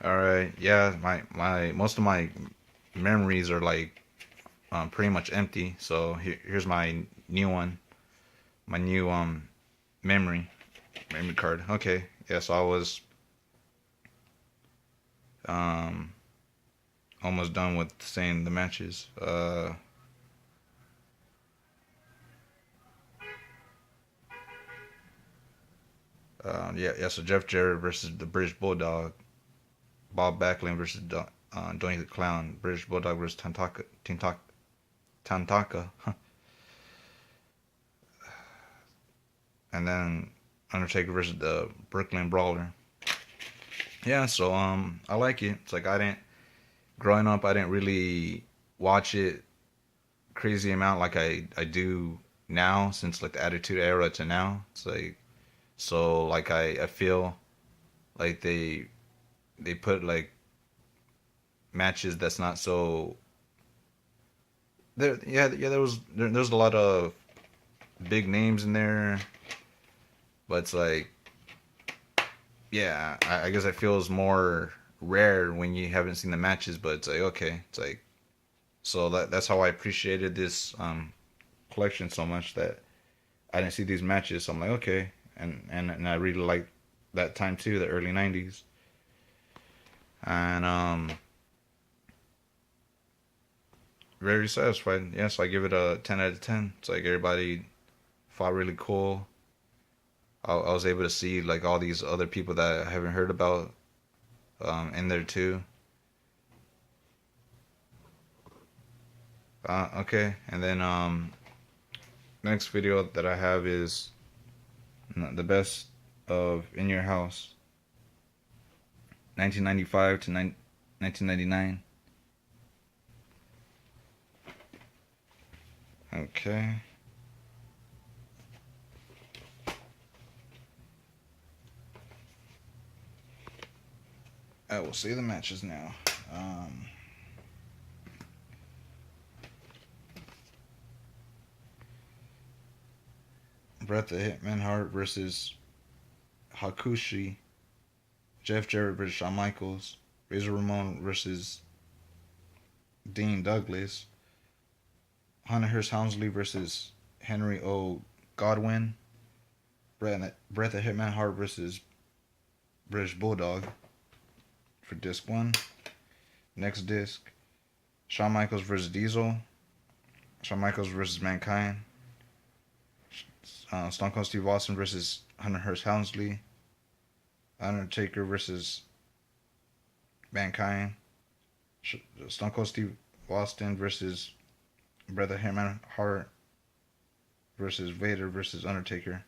All right. Yeah, my most of my memories are like pretty much empty. So here's my new one, my new memory card. Okay. Yeah, so I was um almost done with saying the matches. So Jeff Jarrett versus the British Bulldog, Bob Backlund versus Doink the Clown, British Bulldog versus Tantaka, and then Undertaker versus the Brooklyn Brawler. Yeah, so I like it. It's like I didn't growing up, I didn't really watch it crazy amount like I do now since like the Attitude Era to now. It's like so like I feel like they put like matches that's not so there. Yeah, there's a lot of big names in there, but it's like yeah, I guess it feels more rare when you haven't seen the matches. But it's like okay, it's like so that's how I appreciated this collection so much that I didn't see these matches. So I'm like okay, and I really like that time too, the early '90s, and very satisfied. Yeah, so I give it a 10 out of 10. It's like everybody fought really cool. I was able to see like all these other people that I haven't heard about in there too. Okay, and then next video that I have is the best of In Your House, 1995 to 1999. Okay. I will see the matches now. Bret the Hitman Hart versus Hakushi. Jeff Jarrett versus Shawn Michaels. Razor Ramon versus Dean Douglas. Hunter Hearst Helmsley versus Henry O. Godwin. Bret the Hitman Hart versus British Bulldog for disc 1. Next disc, Shawn Michaels versus Diesel. Shawn Michaels versus Mankind. Stone Cold Steve Austin versus Hunter Hearst Helmsley. Undertaker versus Mankind. Stone Cold Steve Austin versus Bret the Hitman Hart versus Vader versus Undertaker.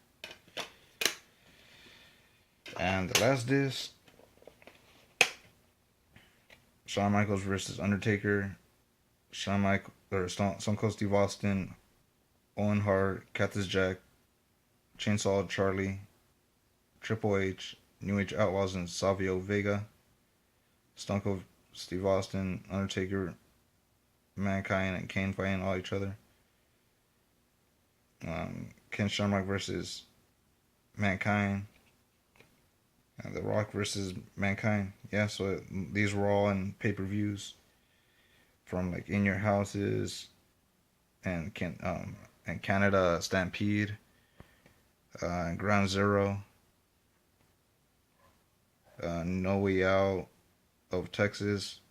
And the last disc, Shawn Michaels versus Undertaker. Stone Cold Steve Austin, Owen Hart, Cactus Jack, Chainsaw Charlie, Triple H, New Age Outlaws, and Savio Vega. Stone Cold Steve Austin, Undertaker, Mankind, and Kane fighting all each other. Ken Shamrock versus Mankind. The Rock versus Mankind. Yeah, so these were all in pay-per-views from like In Your Houses and Canada Stampede, and Ground Zero, No Way Out of Texas,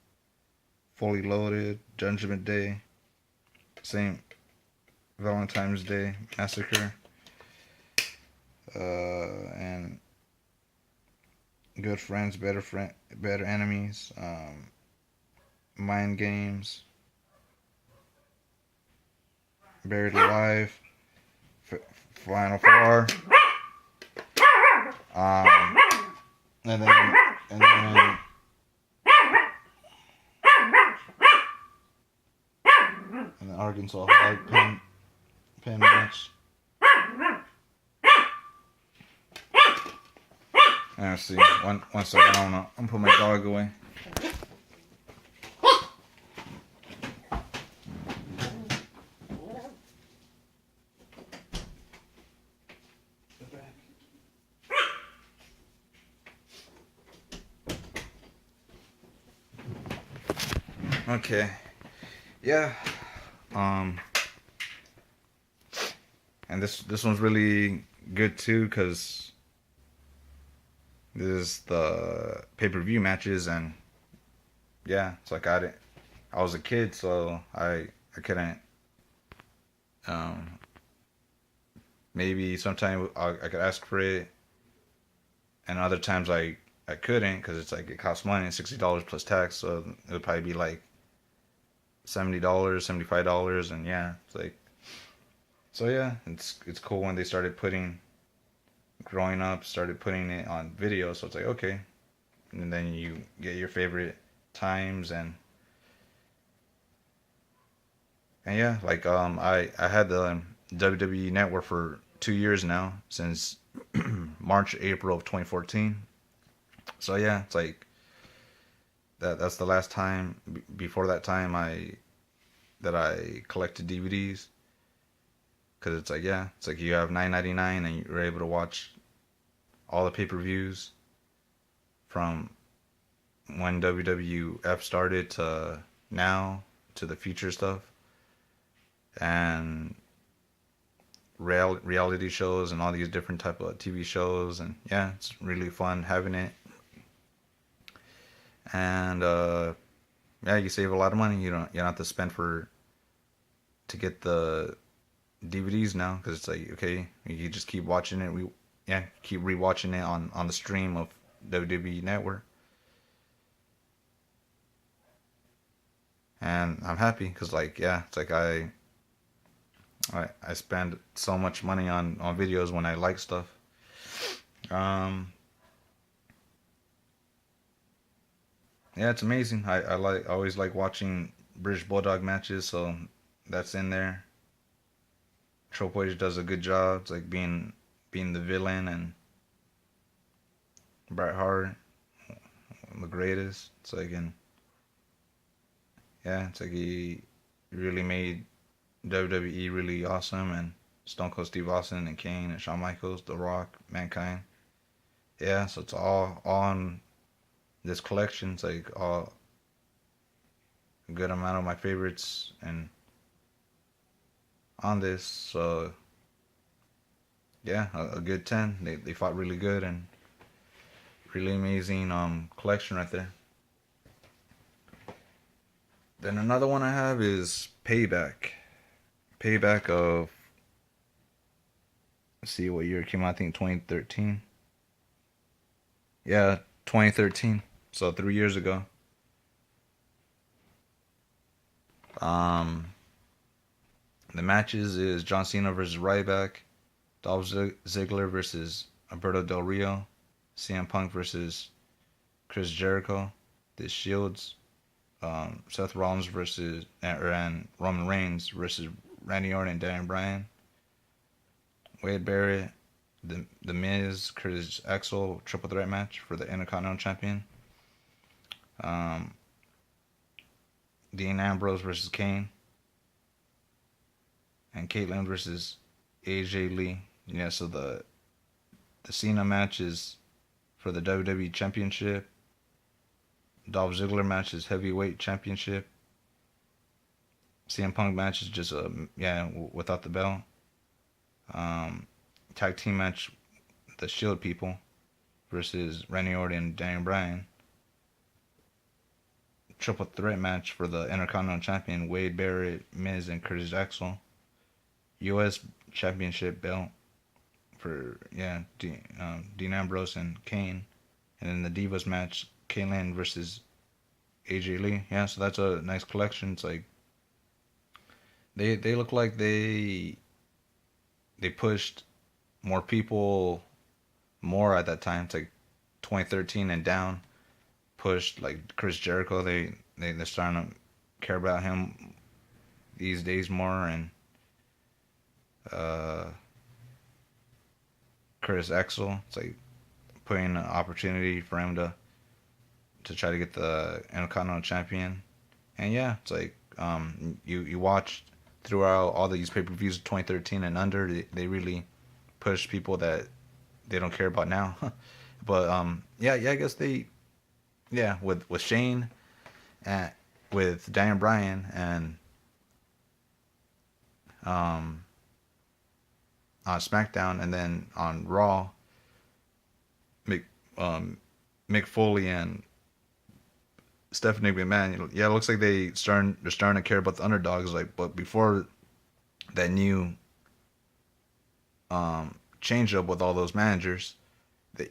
Fully Loaded, Judgment Day, St. Valentine's Day Massacre, and Good Friends, Better Enemies, Mind Games, Buried Alive, Final Four, um, and then and the Arkansas Hog pen match. Let's see. One second. I'm gonna put my dog away. Okay. Yeah. Um. And this one's really good too, cause this is the pay-per-view matches, and yeah, it's like I was a kid, so I couldn't. Um. Maybe sometime I could ask for it, and other times I couldn't, because it's like it costs money, $60 plus tax, so it would probably be like $70, $75, and yeah, it's like, so yeah, it's cool when they started putting, growing up, started putting it on video, so it's like, okay, and then you get your favorite times, and yeah, like I had the WWE Network for 2 years now, since March April of 2014. So yeah, it's like that's the last time. Before that time, I collected DVDs, because it's like, yeah, it's like you have $9.99 and you're able to watch all the pay-per-views from when WWF started to now, to the future stuff, and reality shows and all these different type of TV shows, and yeah, it's really fun having it. And yeah, you save a lot of money. You don't have to spend for to get the DVDs now, because it's like, okay, you just keep watching it. Keep rewatching it on the stream of WWE Network, and I'm happy, because like, yeah, it's like I spend so much money on videos when I like stuff. Um, yeah, it's amazing. I always like watching British Bulldog matches, so that's in there. Triple H does a good job. It's like being the villain, and Bret Hart, the greatest. It's like, and yeah, it's like he really made WWE really awesome, and Stone Cold Steve Austin and Kane and Shawn Michaels, The Rock, Mankind. Yeah, so it's all on this collection. It's like all a good amount of my favorites and on this. So yeah, a good 10. They fought really good, and really amazing collection right there. Then another one I have is Payback. Payback of, let's see what year it came out. I think 2013. Yeah, 2013. So 3 years ago. Um, the matches is John Cena versus Ryback, Dolph Ziggler versus Alberto Del Rio, CM Punk versus Chris Jericho, The Shields, Seth Rollins versus and Roman Reigns versus Randy Orton and Daniel Bryan, Wade Barrett, the Miz, Curtis Axel triple threat match for the Intercontinental Champion, um, Dean Ambrose versus Kane, and Caitlyn versus AJ Lee. Yeah, so the Cena match is for the WWE Championship. Dolph Ziggler match is heavyweight championship. CM Punk match is just without the belt. Tag team match, the Shield people versus Randy Orton and Daniel Bryan. Triple threat match for the Intercontinental Champion, Wade Barrett, Miz, and Curtis Axel. U.S. Championship belt for Dean Ambrose and Kane, and then the Divas match, Kaylan versus AJ Lee. Yeah, so that's a nice collection. It's like they look like they pushed more people more at that time. It's like 2013 and down. Pushed like Chris Jericho. They're starting to care about him these days more, and uh, Curtis Axel. It's like putting an opportunity for him to try to get the Intercontinental Champion. And yeah, it's like you watched throughout all these pay-per-views of 2013 and under, they really push people that they don't care about now. But I guess with Shane, with Daniel Bryan and um, on SmackDown, and then on Raw, Mick, um, Mick Foley and Stephanie McMahon. Yeah, it looks like they're starting to care about the underdogs. Like, but before that new change up with all those managers, they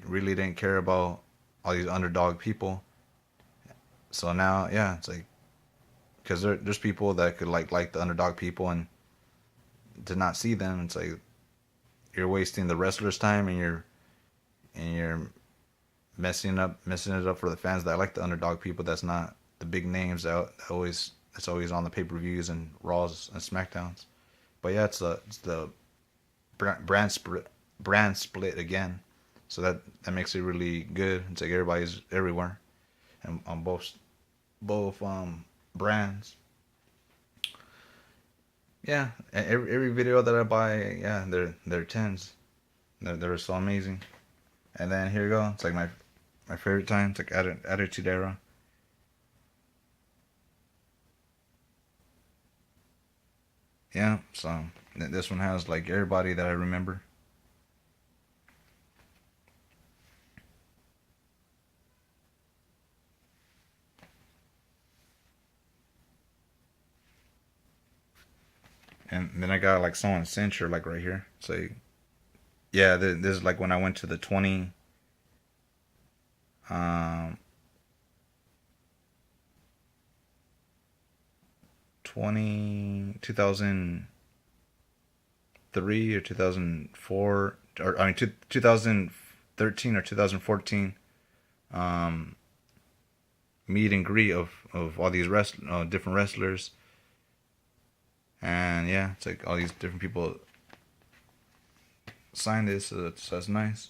really didn't care about all these underdog people. So now, yeah, it's like because there's people that could like the underdog people and to not see them, it's like you're wasting the wrestlers' time and you're messing it up for the fans that like the underdog people. That's not the big names that's always on the pay per views and Raws and Smackdowns. But yeah, it's the brand split again, so that makes it really good. It's like everybody's everywhere and on both brands. Yeah, every video that I buy, yeah, they're tens. They're so amazing. And then here you go. It's like my favorite time. It's like Attitude Era. Yeah, so this one has like everybody that I remember. And then I got like someone censure like right here. So yeah, this is like when I went to the um 2003 or 2004, or I mean 2013 or 2014 um meet and greet of all these different wrestlers. And yeah, it's like all these different people signed this, so that's nice.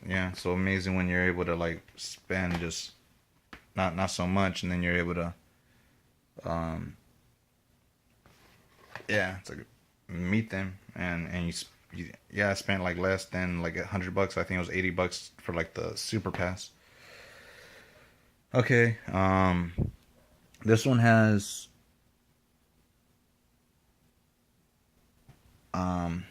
Yeah, so amazing when you're able to like spend just not so much, and then you're able to um yeah, it's like meet them, and yeah, I spent like less than like $100. I think it was $80 for like the super pass. Okay, this one has um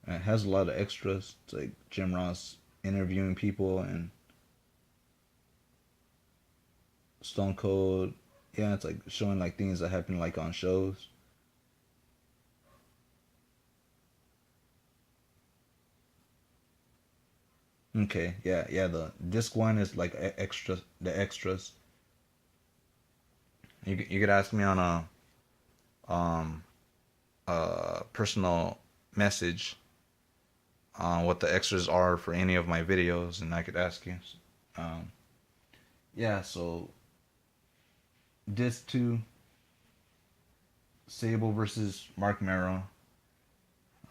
it has a lot of extras. It's like Jim Ross interviewing people and Stone Cold. Yeah, it's like showing like things that happen like on shows. Okay, yeah. The disc one is like extra. The extras. You could ask me on um a personal message on what the extras are for any of my videos, and I could ask you. Um, yeah. So disc two, Sable versus Mark Merrow.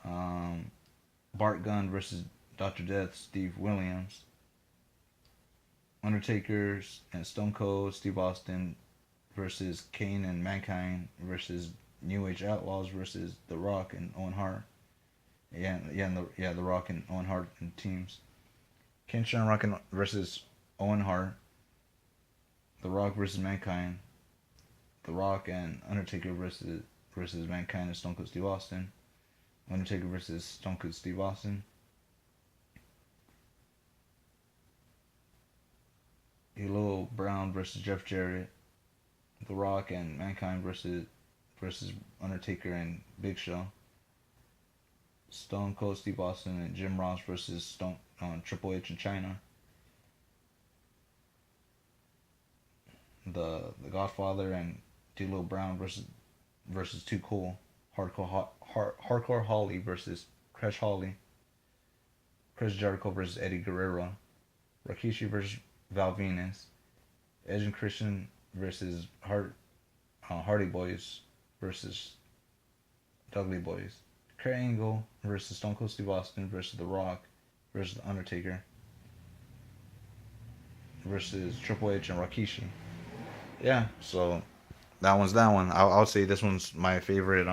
Um, Bart Gunn versus Dr. Death, Steve Williams. Undertaker's and Stone Cold, Steve Austin versus Kane and Mankind versus New Age Outlaws versus The Rock and Owen Hart. The Rock and Owen Hart and teams. Ken Shamrock versus Owen Hart. The Rock versus Mankind. The Rock and Undertaker versus Mankind and Stone Cold Steve Austin. Undertaker versus Stone Cold Steve Austin. D'Lo Brown versus Jeff Jarrett. The Rock and Mankind versus Undertaker and Big Show. Stone Cold Steve Austin and Jim Ross versus Triple H and China. The Godfather and D'Lo Brown versus Too Cool. Hardcore Holly versus Crash Holly. Chris Jericho versus Eddie Guerrero. Rikishi versus Val Venus. Edge and Christian versus Hardy Boys versus Dudley Boys. Kurt Angle versus Stone Cold Steve Austin versus The Rock versus The Undertaker versus Triple H and Rikishi. Yeah, so that one's that one. I would say this one's my favorite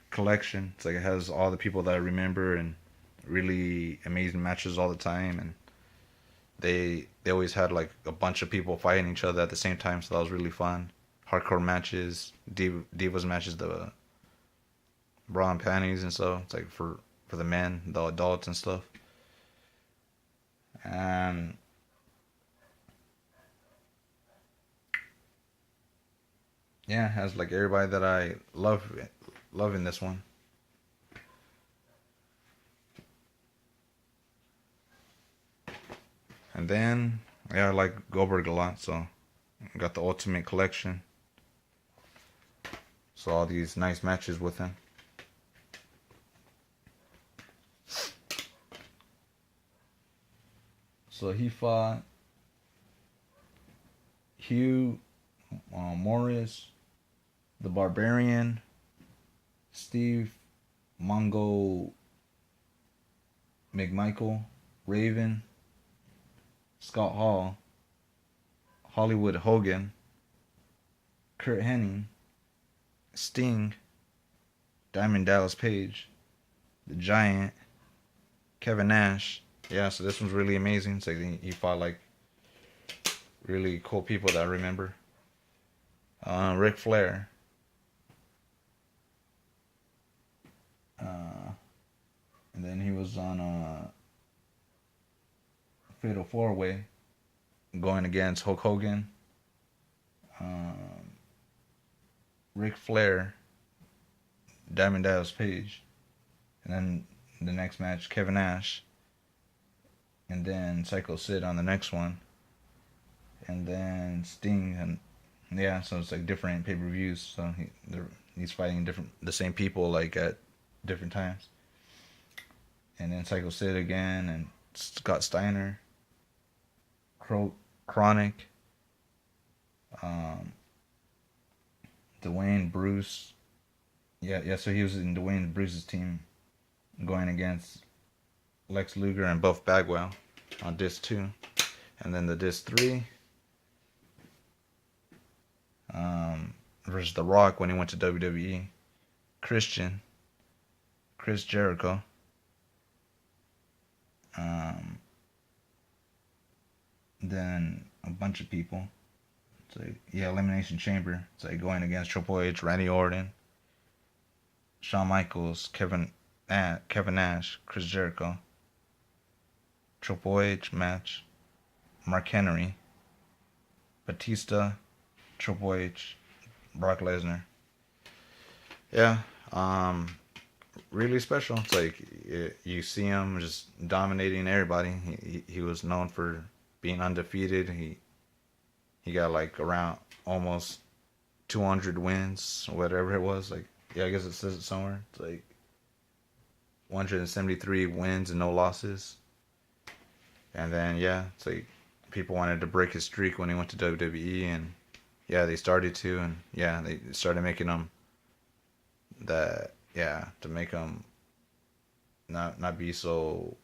collection. It's like it has all the people that I remember, and really amazing matches all the time, and they always had like a bunch of people fighting each other at the same time, so that was really fun. Hardcore matches, divas matches, the bra and panties and stuff. It's like for the men, the adults and stuff. And yeah, it has like everybody that I love in this one. And then yeah, I like Goldberg a lot, so I got the Ultimate Collection. So all these nice matches with him. So he fought Hugh Morris, the Barbarian, Steve Mongo McMichael, Raven, Scott Hall, Hollywood Hogan, Kurt Hennig, Sting, Diamond Dallas Page, The Giant, Kevin Nash. Yeah, so this one's really amazing. It's like he fought like really cool people that I remember. Ric Flair. And then he was on a Fatal 4-Way going against Hulk Hogan, Ric Flair, Diamond Dallas Page, and then the next match Kevin Nash, and then Psycho Sid on the next one, and then Sting, and yeah, so it's like different pay-per-views. So he's fighting the same people like at different times, and then Psycho Sid again, and Scott Steiner, Chronic, Dwayne Bruce. Yeah. So he was in Dwayne Bruce's team, going against Lex Luger and Buff Bagwell on disc 2, and then the disc 3. Versus The Rock when he went to WWE. Chris Jericho. Then a bunch of people. It's like, yeah, Elimination Chamber. It's like going against Triple H, Randy Orton, Shawn Michaels, Kevin Nash, Chris Jericho. Triple H match. Mark Henry, Batista, Triple H, Brock Lesnar. Yeah, really special. It's like you see him just dominating everybody. He was known for being undefeated. He got like around almost 200 wins, whatever it was. Like, yeah, I guess it says it somewhere. It's like 173 wins and no losses. And then yeah, it's like people wanted to break his streak when he went to WWE, and yeah, they started to, and yeah, they started making him that, yeah, to make him not be so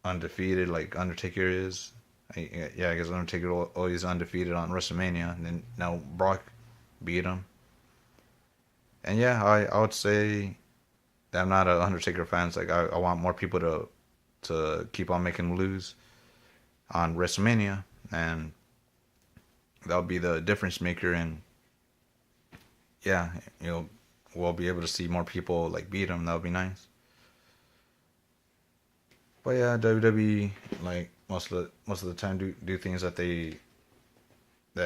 undefeated like Undertaker is. Yeah, I guess Undertaker always undefeated on WrestleMania, and then now Brock beat him. And yeah, I would say that I'm not an Undertaker fan. It's like I want more people to keep on making him lose on WrestleMania, and that'll be the difference maker. And yeah, we'll be able to see more people like beat him. That'll be nice. But yeah, WWE, like most of the time do things that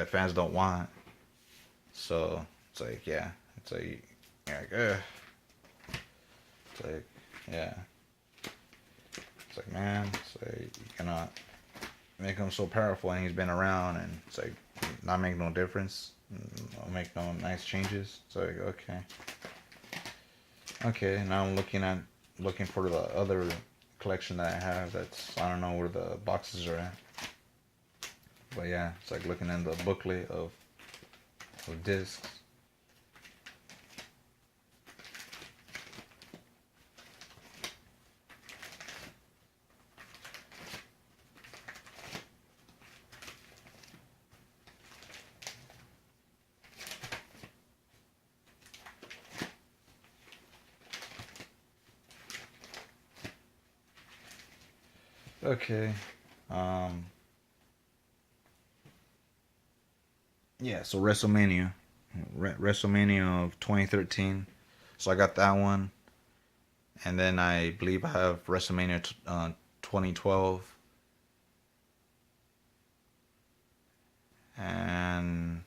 fans don't want. So it's like, yeah, it's like, it's like, yeah, it's like, man, it's like you cannot make him so powerful, and he's been around, and it's like not make no difference, not make no nice changes. It's like, okay. Now I'm looking for the other collection that I have. I don't know where the boxes are at. But yeah, it's like looking in the booklet of discs. Okay. Um. Yeah. So WrestleMania, WrestleMania of 2013. So I got that one, and then I believe I have WrestleMania 2012, and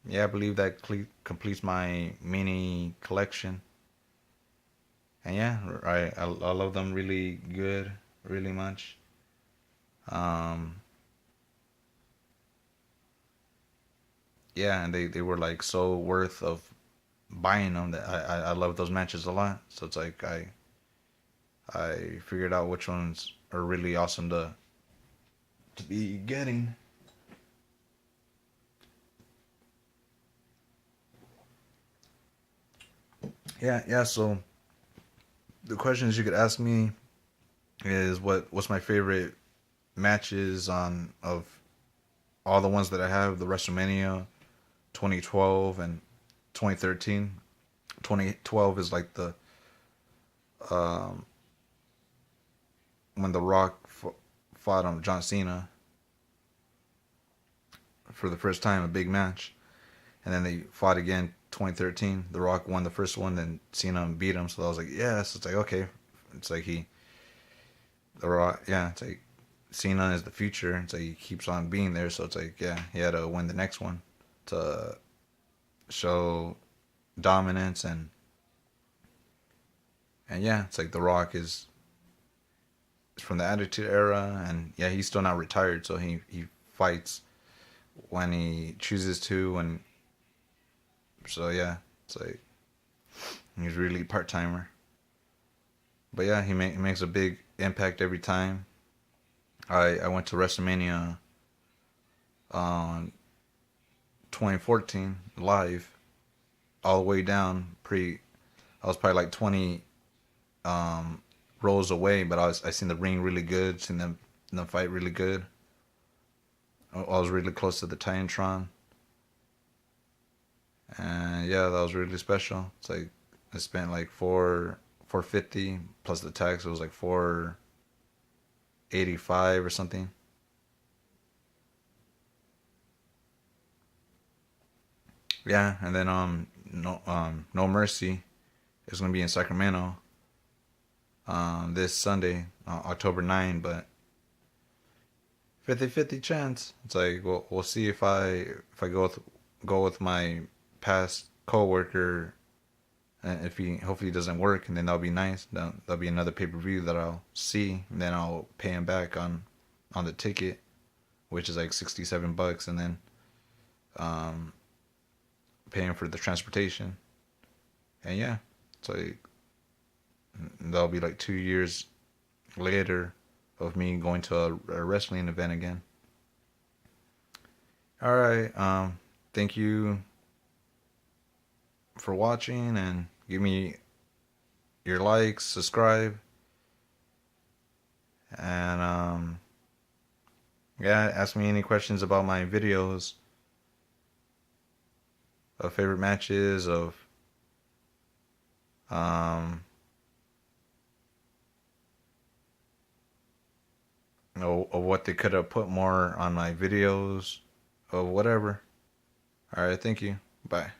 yeah, I believe that completes my mini collection. And yeah, I love them really good, really much. Um, yeah, and they were like so worth of buying them that I love those matches a lot. So it's like I figured out which ones are really awesome to be getting. Yeah. So the questions you could ask me is what's my favorite matches on of all the ones that I have, the WrestleMania 2012 and 2013. 2012 is like the um, when The Rock fought John Cena for the first time, a big match, and then they fought again 2013. The Rock won the first one, then Cena beat him. So I was like, yes. It's like okay, it's like The Rock, yeah. It's like Cena is the future. It's like he keeps on being there. So it's like yeah, he had to win the next one to show dominance and yeah, it's like The Rock is from the Attitude Era, and yeah, he's still not retired, so he fights when he chooses to, and so yeah, it's like he's really part timer. But yeah, he makes a big impact every time. I went to WrestleMania on 2014 live, all the way down. I was probably like 20 um, rows away, but I seen the ring really good, seen them fight really good. I was really close to the Titantron, and yeah, that was really special. It's like I spent like 450 plus the tax. It was like 485 or something. Yeah, and then No Mercy is gonna be in Sacramento this Sunday, October 9. But 50-50 chance. It's like we'll see if I go with my past coworker. And if he hopefully doesn't work, and then that'll be nice. That'll be another pay per view that I'll see, and then I'll pay him back on the ticket, which is like $67, and then um, pay him for the transportation. And yeah, it's like that'll be like 2 years later of me going to a wrestling event again. All right, thank you for watching, and give me your likes, subscribe, and yeah, ask me any questions about my videos of favorite matches um of what they could have put more on my videos or whatever. All right, thank you. Bye.